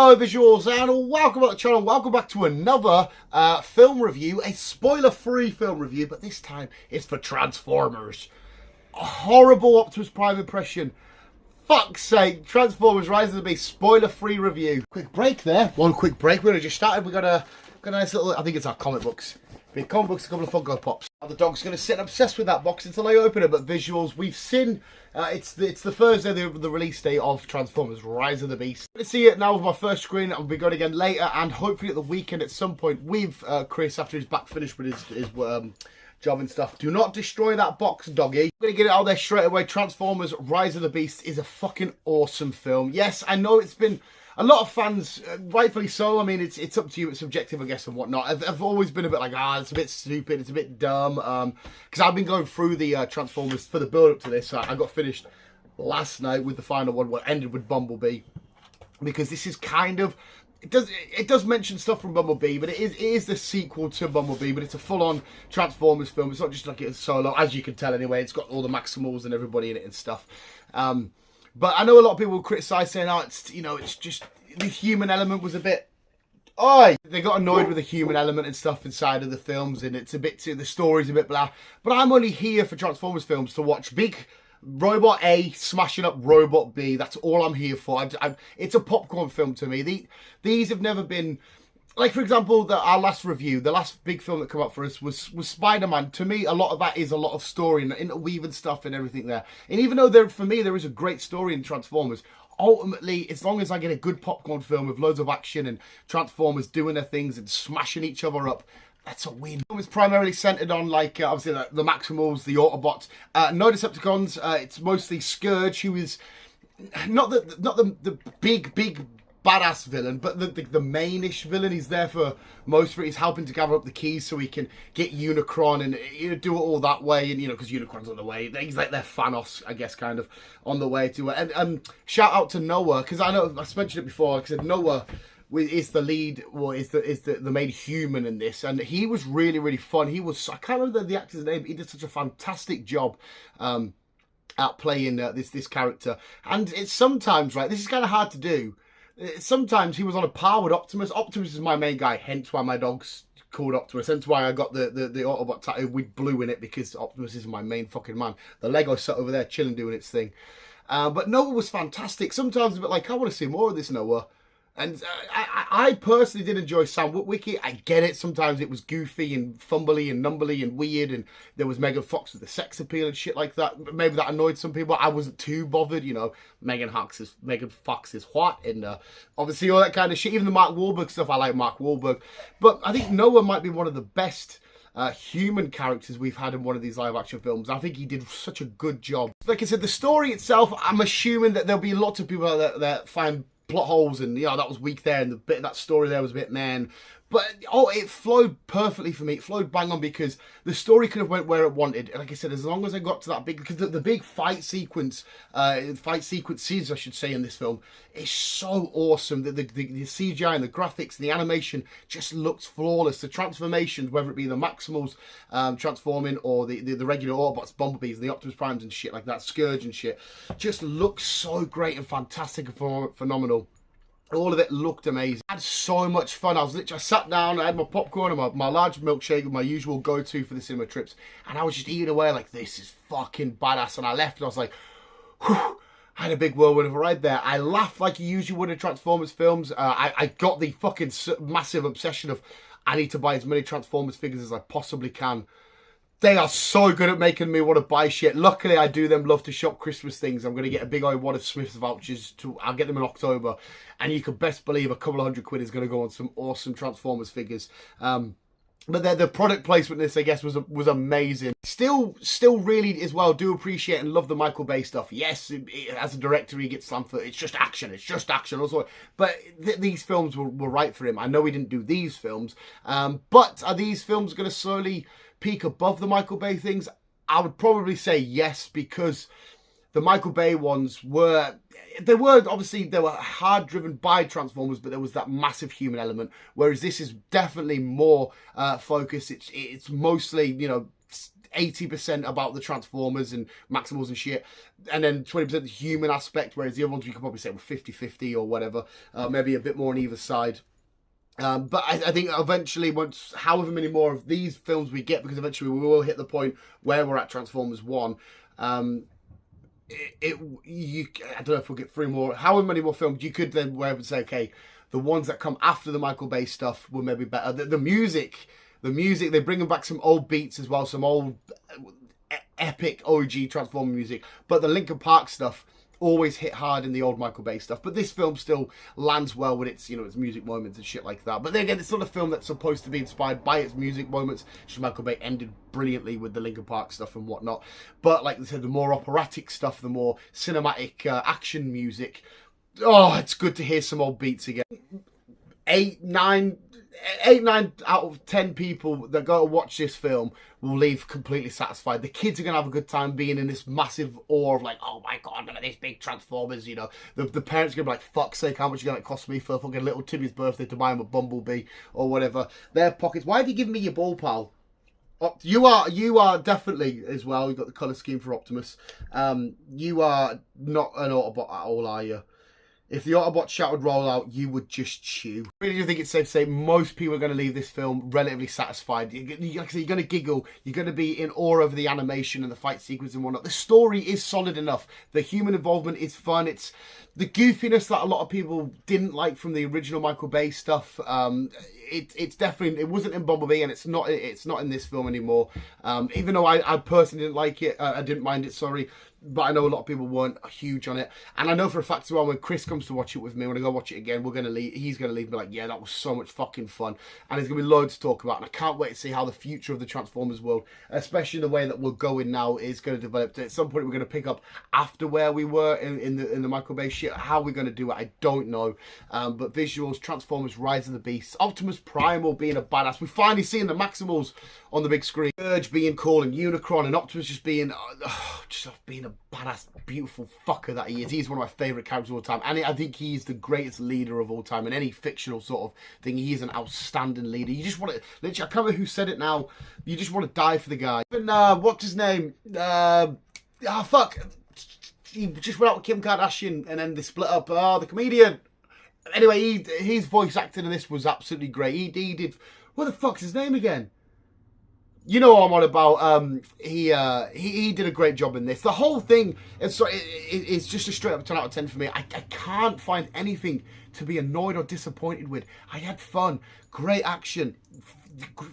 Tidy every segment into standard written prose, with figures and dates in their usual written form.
Hello visuals and welcome back to the channel, welcome back to another film review, a spoiler-free film review, but this time it's for Transformers. A horrible Optimus Prime impression. Fuck's sake, Transformers Rise of the Beast, spoiler-free review. Quick break there, one quick break, we're just started, we got a nice little, I think it's our comic books. Big comic books, a couple of Funko Pops. The dog's going to sit obsessed with that box until I open it, but visuals, we've seen, it's the Thursday, the release date of Transformers Rise of the Beast. I'm going to see it now with my first screen, I'll be going again later, and hopefully at the weekend at some point with Chris, after he's back finished with his job and stuff. Do not destroy that box, doggy. I'm going to get it out there straight away. Transformers Rise of the Beast is a fucking awesome film. Yes, I know it's been a lot of fans, rightfully so. I mean, it's up to you. It's subjective, I guess, and whatnot. I've always been a bit like, it's a bit stupid. It's a bit dumb. Because I've been going through the Transformers for the build-up to this. I got finished last night with the final one, what ended with Bumblebee. Because this is kind of... It does mention stuff from Bumblebee, but it is the sequel to Bumblebee, but it's a full-on Transformers film. It's not just like it's solo, as you can tell anyway. It's got all the Maximals and everybody in it and stuff. But I know a lot of people will criticise saying, it's just the human element was a bit... They got annoyed with the human element and stuff inside of the films, and it's a bit too... The story's a bit blah. But I'm only here for Transformers films to watch big... Robot A smashing up Robot B. That's all I'm here for. It's a popcorn film to me. These have never been... Like, for example, our last review, the last big film that came up for us was Spider-Man. To me, a lot of that is a lot of story and interweaving stuff and everything there. And even though, for me, there is a great story in Transformers, ultimately, as long as I get a good popcorn film with loads of action and Transformers doing their things and smashing each other up, that's a win. It's primarily centered on, like, obviously the Maximals, the Autobots, no Decepticons. It's mostly Scourge, who is not the big badass villain, but the mainish villain. He's there for most of it. He's helping to gather up the keys so he can get Unicron and do it all that way. And because Unicron's on the way, he's like their Thanos, I guess, kind of on the way to it. And shout out to Noah, because I know I mentioned it before. Like I said, Noah is the lead, or is the main human in this, and he was really fun. I can't remember the actor's name, but he did such a fantastic job at playing this character. And it's sometimes, right, this is kind of hard to do. Sometimes he was on a par with Optimus. Optimus is my main guy, hence why my dog's called Optimus. Hence why I got the Autobot tattoo with blue in it, because Optimus is my main fucking man. The Lego sat over there chilling, doing its thing. But Noah was fantastic. Sometimes a bit like, I want to see more of this Noah. And I personally did enjoy Sam Witwicky. I get it. Sometimes it was goofy and fumbly and numbly and weird. And there was Megan Fox with the sex appeal and shit like that. Maybe that annoyed some people. I wasn't too bothered, Megan Fox is hot. And obviously all that kind of shit. Even the Mark Wahlberg stuff, I like Mark Wahlberg. But I think Noah might be one of the best human characters we've had in one of these live action films. I think he did such a good job. Like I said, the story itself, I'm assuming that there'll be lots of people that find plot holes, and that was weak there, and the bit of that story there was a bit but it flowed perfectly for me. It flowed bang on, because the story could have went where it wanted. And like I said, as long as I got to that big, because the big fight sequences, I should say, in this film is so awesome. The CGI and the graphics and the animation just looks flawless. The transformations, whether it be the Maximals transforming, or the regular Autobots, Bumblebees, and the Optimus Primes and shit like that, Scourge and shit, just looks so great and fantastic and phenomenal. All of it looked amazing. I had so much fun. I sat down, I had my popcorn and my large milkshake, my usual go-to for the cinema trips, and I was just eating away like, this is fucking badass. And I left and I was like, whew, I had a big whirlwind of a ride there. I laughed like you usually would in Transformers films. I got the fucking massive obsession of, I need to buy as many Transformers figures as I possibly can. They are so good at making me want to buy shit. Luckily, I do them love to shop Christmas things. I'm going to get a big old wad of Smith's vouchers. I'll get them in October. And you can best believe a couple of £100 is going to go on some awesome Transformers figures. But the product placement in this, I guess, was amazing. Still really, as well, do appreciate and love the Michael Bay stuff. Yes, as a director, he gets slammed for, it's just action. Also, but these films were right for him. I know he didn't do these films. But are these films going to slowly peak above the Michael Bay things? I would probably say yes, because the Michael Bay ones were hard driven by Transformers, but there was that massive human element, whereas this is definitely more focused. It's mostly, 80% about the Transformers and Maximals and shit, and then 20% the human aspect, whereas the other ones we could probably say were 50-50 or whatever, maybe a bit more on either side. But I think eventually, once however many more of these films we get, because eventually we will hit the point where we're at Transformers 1, I don't know if we'll get 3 more, however many more films, you could then where and say, okay, the ones that come after the Michael Bay stuff were maybe better. The music, they're bringing back some old beats as well, some old epic OG Transformer music, but the Linkin Park stuff always hit hard in the old Michael Bay stuff. But this film still lands well with its, its music moments and shit like that. But then again, it's not a film that's supposed to be inspired by its music moments. Michael Bay ended brilliantly with the Linkin Park stuff and whatnot. But like I said, the more operatic stuff, the more cinematic action music, oh, it's good to hear some old beats again. 8, 9 out of 10 people that go to watch this film will leave completely satisfied. The kids are going to have a good time being in this massive awe of like, oh my god, look at these big Transformers, The parents are going to be like, fuck's sake, how much are you going to cost me for fucking little Timmy's birthday to buy him a Bumblebee or whatever. Their pockets. Why have you given me your ball, pal? You are definitely as well. You've got the colour scheme for Optimus. You are not an Autobot at all, are you? If the Autobot shout would roll out, you would just chew. I really do think it's safe to say most people are going to leave this film relatively satisfied. You're going to giggle. You're going to be in awe over the animation and the fight sequence and whatnot. The story is solid enough. The human involvement is fun. It's the goofiness that a lot of people didn't like from the original Michael Bay stuff. It's definitely, it wasn't in Bumblebee, and it's not in this film anymore. Even though I personally didn't like it, I didn't mind it. Sorry. But I know a lot of people weren't huge on it. And I know for a fact as well, when Chris comes to watch it with me, when I go watch it again, he's going to leave me like, yeah, that was so much fucking fun. And there's going to be loads to talk about. And I can't wait to see how the future of the Transformers world, especially the way that we're going now, is going to develop. At some point, we're going to pick up after where we were in the Michael Bay shit. How we're going to do it, I don't know. But visuals, Transformers, Rise of the Beasts, Optimus Primal being a badass. We've finally seen the Maximals on the big screen. Urge being cool, and Unicron, and Optimus just being a badass, beautiful fucker that he is. He's one of my favourite characters of all time, and I think he's the greatest leader of all time. In any fictional sort of thing, he is an outstanding leader. You just want to, literally, I can't remember who said it now, you just want to die for the guy. Even, what's his name? Fuck. He just went out with Kim Kardashian, and then they split up. The comedian. Anyway, his voice acting in this was absolutely great. He did, what the fuck's his name again? You know what I'm on about. He did a great job in this. The whole thing is just a straight up 10 out of 10 for me. I can't find anything to be annoyed or disappointed with. I had fun, great action,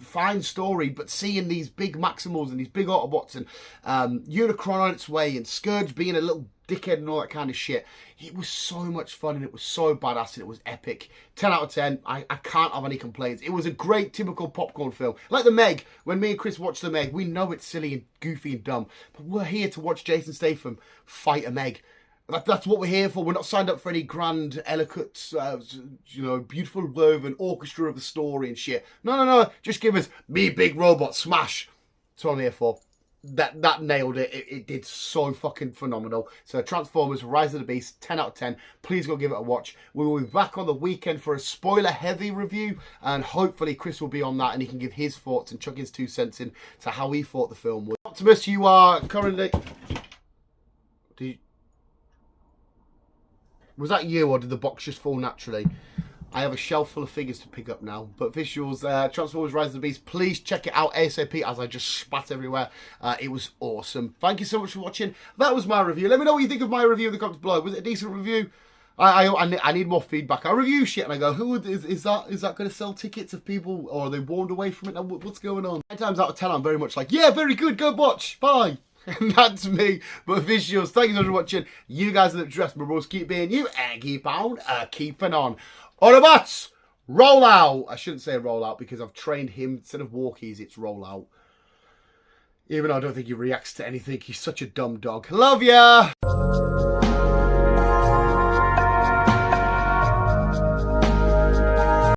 fine story, but seeing these big Maximals and these big Autobots and Unicron on its way and Scourge being a little dickhead and all that kind of shit, it was so much fun and it was so badass and it was epic. 10 out of 10. I can't have any complaints. It was a great typical popcorn film. Like The Meg, when me and Chris watched The Meg, we know it's silly and goofy and dumb, but we're here to watch Jason Statham fight a Meg. That's what we're here for. We're not signed up for any grand, eloquent, beautiful love and orchestra of the story and shit. No. Just give us me big robot smash. That's what I'm here for. That nailed it. It did so fucking phenomenal. So Transformers Rise of the Beast, 10 out of 10. Please go give it a watch. We will be back on the weekend for a spoiler heavy review, and hopefully Chris will be on that and he can give his thoughts and chuck his 2 cents in to how he thought the film was. Optimus, you are currently... Was that you, or did the box just fall naturally? I have a shelf full of figures to pick up now. But visuals, Transformers Rise of the Beast, please check it out ASAP as I just spat everywhere. It was awesome. Thank you so much for watching. That was my review. Let me know what you think of my review in the comments below. Was it a decent review? I need more feedback. I review shit and I go, is that going to sell tickets if people, or are they warned away from it? Now, what's going on? 9 times out of 10, I'm very much like, yeah, very good, go watch, bye. And that's me. But visuals, thank you so much for watching. You guys are the dress, my bros. Keep being you and keep on keeping on. Autobots, roll out. I shouldn't say roll out because I've trained him. Instead of walkies, it's roll out. Even though I don't think he reacts to anything. He's such a dumb dog. Love ya.